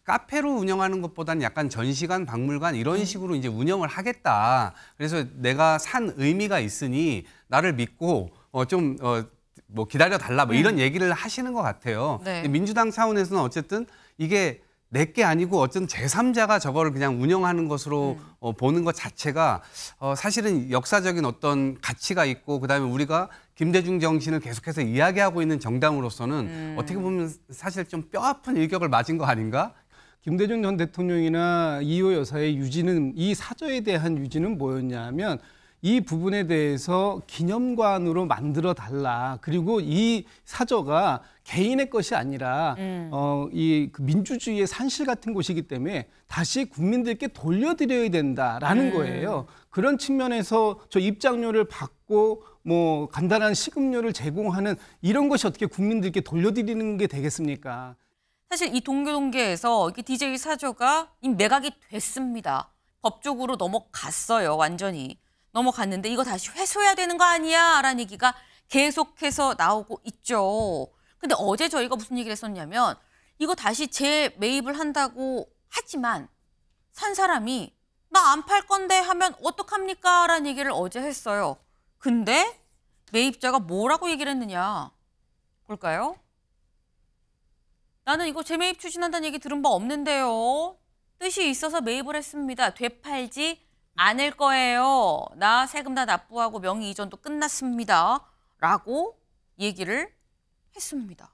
카페로 운영하는 것보다는 약간 전시관, 박물관 이런 식으로 이제 운영을 하겠다. 그래서 내가 산 의미가 있으니 나를 믿고 뭐 기다려 달라 뭐 이런 얘기를 하시는 것 같아요. 네. 민주당 차원에서는 어쨌든 이게 내게 아니고 어떤 제3자가 저거를 그냥 운영하는 것으로 보는 것 자체가 사실은 역사적인 어떤 가치가 있고 그다음에 우리가 김대중 정신을 계속해서 이야기하고 있는 정당으로서는 어떻게 보면 사실 좀 뼈아픈 일격을 맞은 거 아닌가? 김대중 전 대통령이나 이호 여사의 유지는 이 사저에 대한 유지는 뭐였냐면 이 부분에 대해서 기념관으로 만들어 달라. 그리고 이 사저가 개인의 것이 아니라 그 민주주의의 산실 같은 곳이기 때문에 다시 국민들께 돌려드려야 된다라는 거예요. 그런 측면에서 저 입장료를 받고 뭐 간단한 식음료를 제공하는 이런 것이 어떻게 국민들께 돌려드리는 게 되겠습니까? 사실 이 동교동계에서 이게 DJ 사저가 이미 매각이 됐습니다. 법적으로 넘어갔어요, 완전히. 넘어갔는데 이거 다시 회수해야 되는 거 아니야? 라는 얘기가 계속해서 나오고 있죠. 근데 어제 저희가 무슨 얘기를 했었냐면 이거 다시 재매입을 한다고 하지만 산 사람이 나 안 팔 건데 하면 어떡합니까? 라는 얘기를 어제 했어요. 근데 매입자가 뭐라고 얘기를 했느냐? 볼까요? 나는 이거 재매입 추진한다는 얘기 들은 바 없는데요. 뜻이 있어서 매입을 했습니다. 되팔지 않을 거예요. 나 세금 다 납부하고 명의 이전도 끝났습니다. 라고 얘기를 했습니다.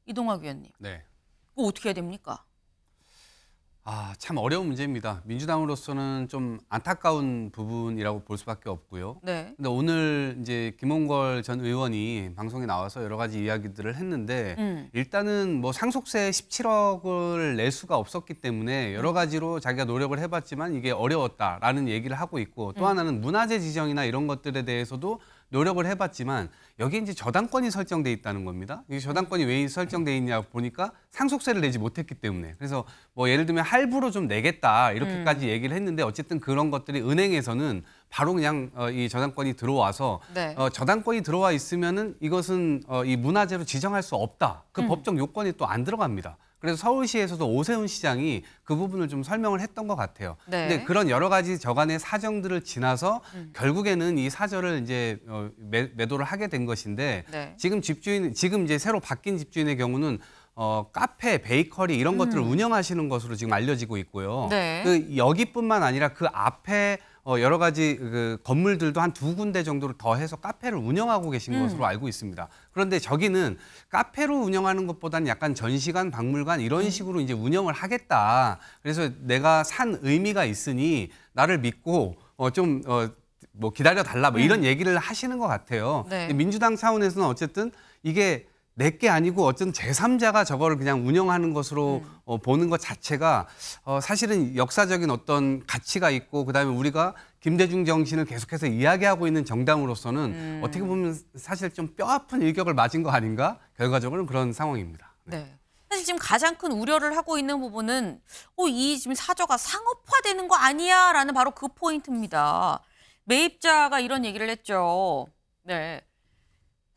이동학 위원님. 네. 그거 어떻게 해야 됩니까? 참 어려운 문제입니다. 민주당으로서는 좀 안타까운 부분이라고 볼 수밖에 없고요. 네. 근데 오늘 이제 김홍걸 전 의원이 방송에 나와서 여러 가지 이야기들을 했는데 일단은 뭐 상속세 17억을 낼 수가 없었기 때문에 여러 가지로 자기가 노력을 해봤지만 이게 어려웠다라는 얘기를 하고 있고 또 하나는 문화재 지정이나 이런 것들에 대해서도 노력을 해봤지만 여기 이제 저당권이 설정돼 있다는 겁니다. 이 저당권이 왜 설정돼 있냐 보니까 상속세를 내지 못했기 때문에 그래서 뭐 예를 들면 할부로 좀 내겠다 이렇게까지 얘기를 했는데 어쨌든 그런 것들이 은행에서는 바로 그냥 이 저당권이 들어와서 네. 저당권이 들어와 있으면은 이것은 이 문화재로 지정할 수 없다. 그 법적 요건이 또 안 들어갑니다. 그래서 서울시에서도 오세훈 시장이 그 부분을 좀 설명을 했던 것 같아요. 네. 근데 그런 여러 가지 저간의 사정들을 지나서 결국에는 이 사저를 이제 매도를 하게 된 것인데 네. 지금 이제 새로 바뀐 집주인의 경우는 카페, 베이커리 이런 것들을 운영하시는 것으로 지금 알려지고 있고요. 네. 그 여기뿐만 아니라 그 앞에 여러 가지 그 건물들도 한 2군데 정도를 더해서 카페를 운영하고 계신 것으로 알고 있습니다. 그런데 저기는 카페로 운영하는 것보다는 약간 전시관, 박물관 이런 식으로 이제 운영을 하겠다. 그래서 내가 산 의미가 있으니 나를 믿고 뭐 기다려 달라 뭐 이런 얘기를 하시는 것 같아요. 네. 민주당 차원에서는 어쨌든 이게 내게 아니고 어떤 제3자가 저거를 그냥 운영하는 것으로 보는 것 자체가 사실은 역사적인 어떤 가치가 있고 그다음에 우리가 김대중 정신을 계속해서 이야기하고 있는 정당으로서는 어떻게 보면 사실 좀 뼈아픈 일격을 맞은 거 아닌가? 결과적으로는 그런 상황입니다. 네. 사실 지금 가장 큰 우려를 하고 있는 부분은 이 지금 사저가 상업화되는 거 아니야? 라는 바로 그 포인트입니다. 매입자가 이런 얘기를 했죠. 네.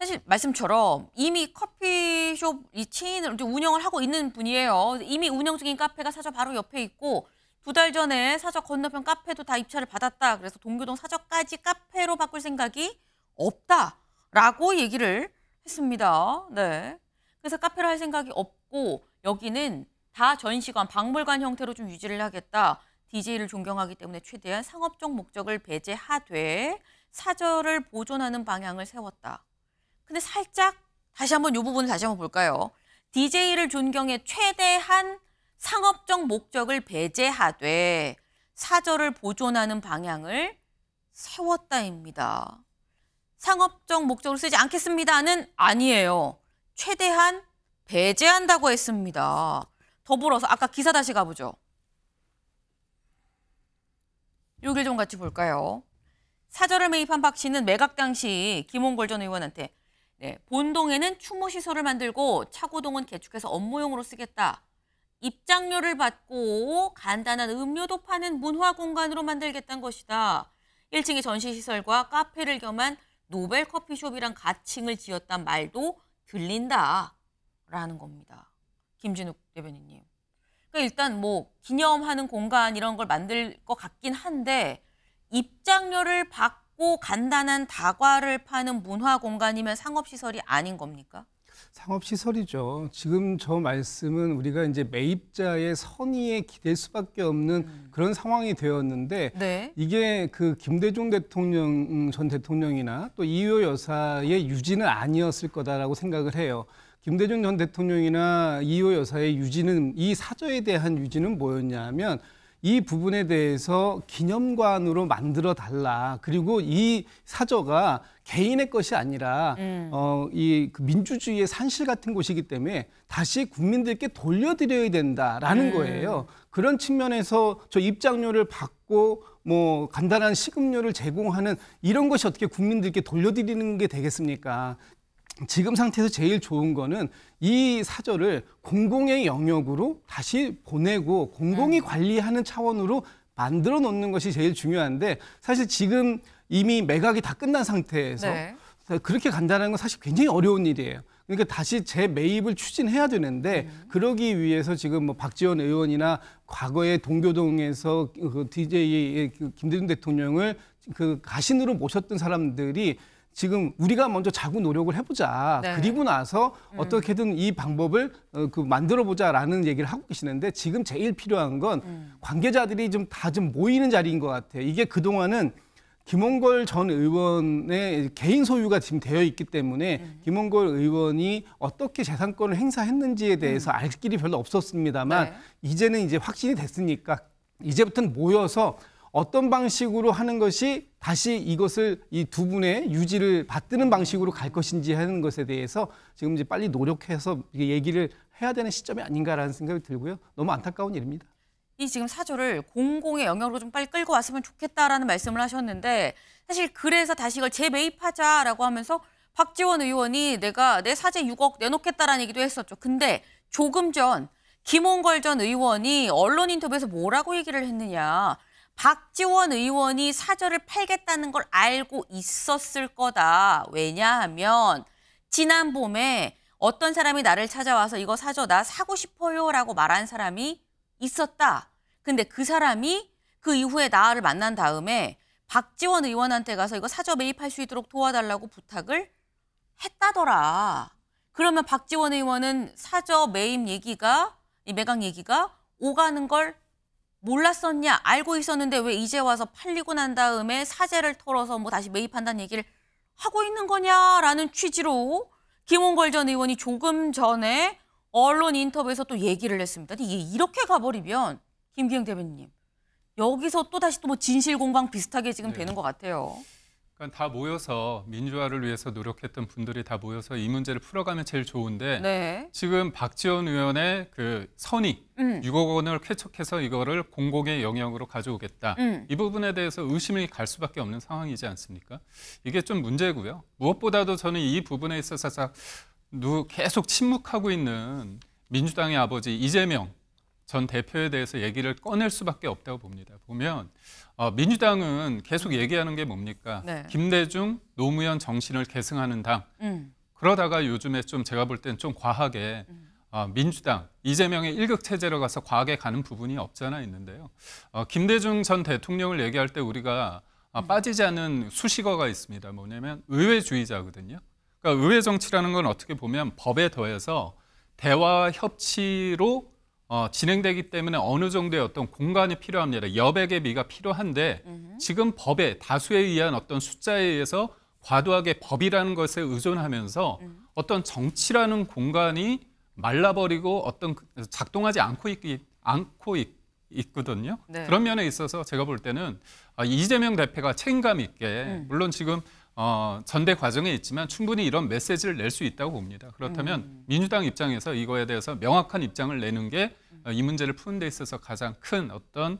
사실 말씀처럼 이미 커피숍 이 체인을 운영을 하고 있는 분이에요. 이미 운영 중인 카페가 사저 바로 옆에 있고 2달 전에 사저 건너편 카페도 다 입찰을 받았다. 그래서 동교동 사저까지 카페로 바꿀 생각이 없다라고 얘기를 했습니다. 네. 그래서 카페로 할 생각이 없고 여기는 다 전시관, 박물관 형태로 좀 유지를 하겠다. DJ를 존경하기 때문에 최대한 상업적 목적을 배제하되 사저를 보존하는 방향을 세웠다. 근데 살짝 다시 한번 이 부분을 다시 한번 볼까요? DJ를 존경해 최대한 상업적 목적을 배제하되 사저를 보존하는 방향을 세웠다입니다. 상업적 목적으로 쓰지 않겠습니다는 아니에요. 최대한 배제한다고 했습니다. 더불어서 아까 기사 다시 가보죠. 여길 좀 같이 볼까요? 사저를 매입한 박 씨는 매각 당시 김홍걸 전 의원한테 본동에는 추모시설을 만들고 차고동은 개축해서 업무용으로 쓰겠다. 입장료를 받고 간단한 음료도 파는 문화공간으로 만들겠다는 것이다. 1층에 전시시설과 카페를 겸한 노벨 커피숍이란 가칭을 지었단 말도 들린다라는 겁니다. 김진욱 대변인님. 그러니까 일단 뭐 기념하는 공간 이런 걸 만들 것 같긴 한데 입장료를 받고 간단한 다과를 파는 문화 공간이면 상업시설이 아닌 겁니까? 상업시설이죠. 지금 저 말씀은 우리가 이제 매입자의 선의에 기댈 수밖에 없는 그런 상황이 되었는데 네. 이게 그 김대중 대통령 전 대통령이나 또 이효 여사의 유지는 아니었을 거다라고 생각을 해요. 김대중 전 대통령이나 이효 여사의 유지는 이 사저에 대한 유지는 뭐였냐면 이 부분에 대해서 기념관으로 만들어 달라. 그리고 이 사저가 개인의 것이 아니라 이 그 민주주의의 산실 같은 곳이기 때문에 다시 국민들께 돌려드려야 된다라는 거예요. 그런 측면에서 저 입장료를 받고 뭐 간단한 식음료를 제공하는 이런 것이 어떻게 국민들께 돌려드리는 게 되겠습니까? 지금 상태에서 제일 좋은 거는 이 사저를 공공의 영역으로 다시 보내고 공공이 관리하는 차원으로 만들어 놓는 것이 제일 중요한데 사실 지금 이미 매각이 다 끝난 상태에서 네. 그렇게 간다는 건 사실 굉장히 어려운 일이에요. 그러니까 다시 재매입을 추진해야 되는데 그러기 위해서 지금 뭐 박지원 의원이나 과거에 동교동에서 그 DJ 김대중 대통령을 그 가신으로 모셨던 사람들이 지금 우리가 먼저 자구 노력을 해보자. 네. 그리고 나서 어떻게든 이 방법을 그 만들어보자라는 얘기를 하고 계시는데 지금 제일 필요한 건 관계자들이 좀 다 좀 모이는 자리인 것 같아요. 이게 그동안은 김홍걸 전 의원의 개인 소유가 지금 되어 있기 때문에 김홍걸 의원이 어떻게 재산권을 행사했는지에 대해서 알 길이 별로 없었습니다만 네. 이제는 이제 확신이 됐으니까 이제부터는 모여서 어떤 방식으로 하는 것이 다시 이것을 이 두 분의 유지를 받드는 방식으로 갈 것인지 하는 것에 대해서 지금 이제 빨리 노력해서 얘기를 해야 되는 시점이 아닌가라는 생각이 들고요. 너무 안타까운 일입니다. 이 지금 사조를 공공의 영역으로 좀 빨리 끌고 왔으면 좋겠다라는 말씀을 하셨는데 사실 그래서 다시 이걸 재매입하자라고 하면서 박지원 의원이 내가 내 사재 6억 내놓겠다라는 얘기도 했었죠. 근데 조금 전 김홍걸 전 의원이 언론 인터뷰에서 뭐라고 얘기를 했느냐. 박지원 의원이 사저를 팔겠다는 걸 알고 있었을 거다. 왜냐하면 지난 봄에 어떤 사람이 나를 찾아와서 이거 사저 나 사고 싶어요 라고 말한 사람이 있었다. 근데 그 사람이 그 이후에 나를 만난 다음에 박지원 의원한테 가서 이거 사저 매입할 수 있도록 도와달라고 부탁을 했다더라. 그러면 박지원 의원은 사저 매입 얘기가, 이 매각 얘기가 오가는 걸 몰랐었냐? 알고 있었는데 왜 이제 와서 팔리고 난 다음에 사재를 털어서 뭐 다시 매입한다는 얘기를 하고 있는 거냐라는 취지로 김홍걸 전 의원이 조금 전에 언론 인터뷰에서 또 얘기를 했습니다. 근데 이게 이렇게 가버리면 김기영 대변인님 여기서 또 다시 또 뭐 진실 공방 비슷하게 지금 되는 것 같아요. 그러니까 다 모여서 민주화를 위해서 노력했던 분들이 다 모여서 이 문제를 풀어가면 제일 좋은데 네. 지금 박지원 의원의 그 선의 6억 원을 쾌척해서 이거를 공공의 영역으로 가져오겠다. 이 부분에 대해서 의심이 갈 수밖에 없는 상황이지 않습니까? 이게 좀 문제고요. 무엇보다도 저는 이 부분에 있어서 계속 침묵하고 있는 민주당의 아버지 이재명 전 대표에 대해서 얘기를 꺼낼 수밖에 없다고 봅니다. 보면 민주당은 계속 얘기하는 게 뭡니까? 네. 김대중, 노무현 정신을 계승하는 당. 그러다가 요즘에 좀 제가 볼 때는 좀 과하게 민주당, 이재명의 일극 체제로 가서 과하게 가는 부분이 없지 않아 있는데요. 김대중 전 대통령을 얘기할 때 우리가 빠지지 않는 수식어가 있습니다. 뭐냐면 의회주의자거든요. 그러니까 의회 정치라는 건 어떻게 보면 법에 더해서 대화와 협치로 진행되기 때문에 어느 정도의 어떤 공간이 필요합니다. 여백의 미가 필요한데 지금 법에 다수에 의한 어떤 숫자에 의해서 과도하게 법이라는 것에 의존하면서 어떤 정치라는 공간이 말라버리고 어떤 작동하지 않고 있거든요. 네. 그런 면에 있어서 제가 볼 때는 이재명 대표가 책임감 있게 물론 지금 전대 과정에 있지만 충분히 이런 메시지를 낼 수 있다고 봅니다. 그렇다면 민주당 입장에서 이거에 대해서 명확한 입장을 내는 게 이 문제를 푸는 데 있어서 가장 큰 어떤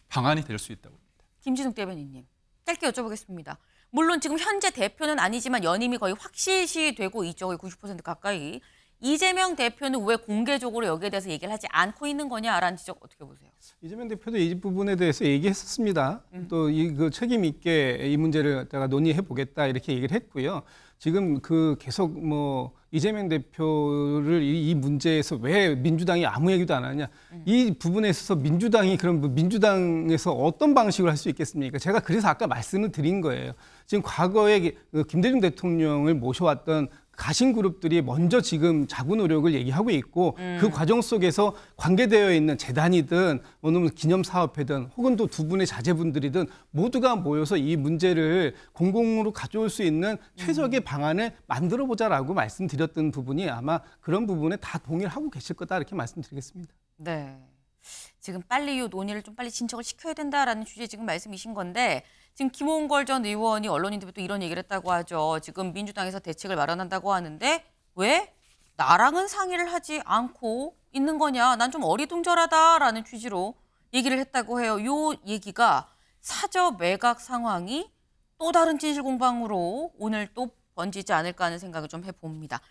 방안이 될 수 있다고 봅니다. 김진욱 대변인님, 짧게 여쭤보겠습니다. 물론 지금 현재 대표는 아니지만 연임이 거의 확실시 되고 있죠. 거의 90% 가까이. 이재명 대표는 왜 공개적으로 여기에 대해서 얘기를 하지 않고 있는 거냐라는 지적 어떻게 보세요? 이재명 대표도 이 부분에 대해서 얘기했었습니다. 또 그 책임 있게 이 문제를 갖다가 논의해 보겠다 이렇게 얘기를 했고요. 지금 그 계속 뭐 이재명 대표를 이 문제에서 왜 민주당이 아무 얘기도 안 하냐. 이 부분에 있어서 민주당이 그럼 뭐 민주당에서 어떤 방식으로 할 수 있겠습니까? 제가 그래서 아까 말씀을 드린 거예요. 지금 과거에 김대중 대통령을 모셔왔던 가신 그룹들이 먼저 지금 자구 노력을 얘기하고 있고 그 과정 속에서 관계되어 있는 재단이든 어느 기념사업회든 혹은 또 두 분의 자제분들이든 모두가 모여서 이 문제를 공공으로 가져올 수 있는 최적의 방안을 만들어보자라고 말씀드렸던 부분이 아마 그런 부분에 다 동의를 하고 계실 거다 이렇게 말씀드리겠습니다. 네. 지금 빨리 이 논의를 좀 빨리 진척을 시켜야 된다라는 취지의 지금 말씀이신 건데 지금 김홍걸 전 의원이 언론 인터뷰 또 이런 얘기를 했다고 하죠. 지금 민주당에서 대책을 마련한다고 하는데 왜 나랑은 상의를 하지 않고 있는 거냐. 난 좀 어리둥절하다라는 취지로 얘기를 했다고 해요. 이 얘기가 사저 매각 상황이 또 다른 진실 공방으로 오늘 또 번지지 않을까 하는 생각을 좀 해봅니다.